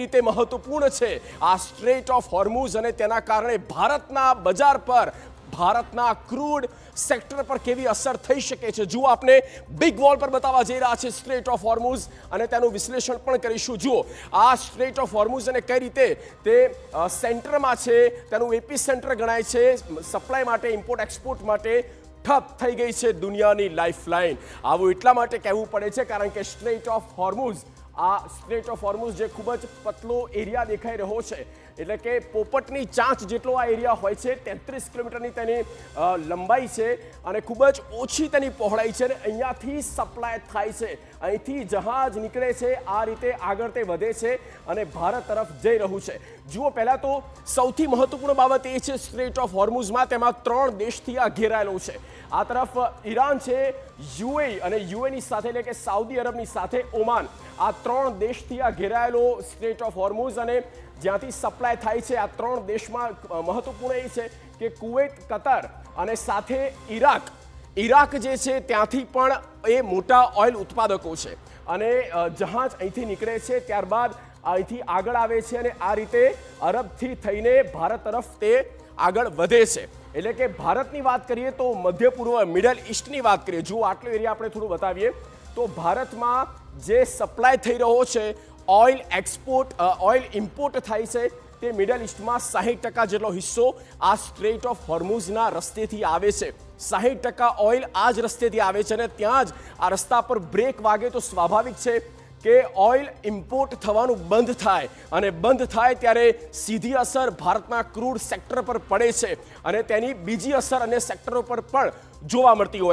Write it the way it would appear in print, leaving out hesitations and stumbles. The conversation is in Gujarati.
રીતે મહત્વપૂર્ણ છે આ સ્ટ્રેટ ઓફ હોર્મુઝ અને તેના કારણે ભારતના બજાર પર ભારતના ક્રૂડ સેક્ટર પર કેવી અસર થઈ શકે છે જુઓ આપણે બિગ વોલ પર બતાવવા જઈ રહ્યા છે સ્ટ્રેટ ઓફ હોર્મુઝ અને તેનું વિશ્લેષણ પણ કરીશું જુઓ આ સ્ટ્રેટ ઓફ હોર્મુઝ અને કઈ રીતે તે સેન્ટરમાં છે તેનું એપી સેન્ટર ગણાય છે સપ્લાય માટે ઇમ્પોર્ટ એક્સપોર્ટ માટે ઠપ થઈ ગઈ છે દુનિયાની લાઇફલાઇન આવું એટલા માટે કહેવું પડે છે કારણ કે સ્ટ્રેટ ઓફ હોર્મુઝ આ સ્ટ્રેટ ઓફ હોર્મુઝ જે ખૂબ જ પતલો એરિયા દેખાઈ રહ્યો છે એટલે કે પોપટની ચાંચ જેટલો આ એરિયા હોય છે 33 કિલોમીટરની તેની લંબાઈ છે અને ખૂબ જ ઓછી તેની પહોળાઈ છે અને અહીંયાથી સપ્લાય થાય છે અહીંથી જહાજ નીકળે છે આ રીતે આગળ તે વધે છે અને ભારત તરફ જઈ રહ્યું છે જુઓ પહેલાં તો સૌથી મહત્વપૂર્ણ બાબત એ છે સ્ટ્રેટ ઓફ હોર્મુઝમાં તેમાં 3 દેશથી આ ઘેરાયેલું છે આ તરફ ઈરાન છે યુએઈ અને યુએની સાથે એટલે કે સાઉદી અરબની સાથે ઓમાન આ 3 દેશથી આ ઘેરાયેલો સ્ટ્રેટ ઓફ હોર્મુઝ અને જ્યાંથી સપ્લાય થાય છે આ 3 દેશમાં મહત્વપૂર્ણ એ છે કે કુવૈત કતર અને સાથે ઈરાક જે છે ત્યાંથી પણ એ મોટા ઓઇલ ઉત્પાદકો છે અને જહાજ અહીંથી નીકળે છે ત્યારબાદ અહીંથી આગળ આવે છે અને આ રીતે અરબથી થઈને ભારત તરફ તે આગળ વધે છે એટલે કે ભારતની વાત કરીએ તો મધ્ય પૂર્વ મિડલ ઈસ્ટની વાત કરીએ જો આટલો એરિયા આપણે થોડું બતાવીએ તો ભારતમાં જે સપ્લાય થઈ રહ્યો છે ઓઇલ એક્સપોર્ટ ઓઇલ ઇમ્પોર્ટ થાય છે તે મિડલ ઈસ્ટમાં 60% જેટલો હિસ્સો આ સ્ટ્રેટ ઓફ હોર્મુઝના રસ્તેથી આવે છે 60% ઓઇલ આ જ રસ્તેથી આવે છે અને ત્યાં જ આ રસ્તા પર બ્રેક વાગે તો સ્વાભાવિક છે કે ઓઇલ ઇમ્પોર્ટ થવાનું બંધ થાય અને બંધ થાય ત્યારે સીધી અસર ભારતના ક્રૂડ સેક્ટર પર પડે છે અને તેની બીજી અસર અન્ય સેક્ટરો પર પણ જોવા મળતી હોય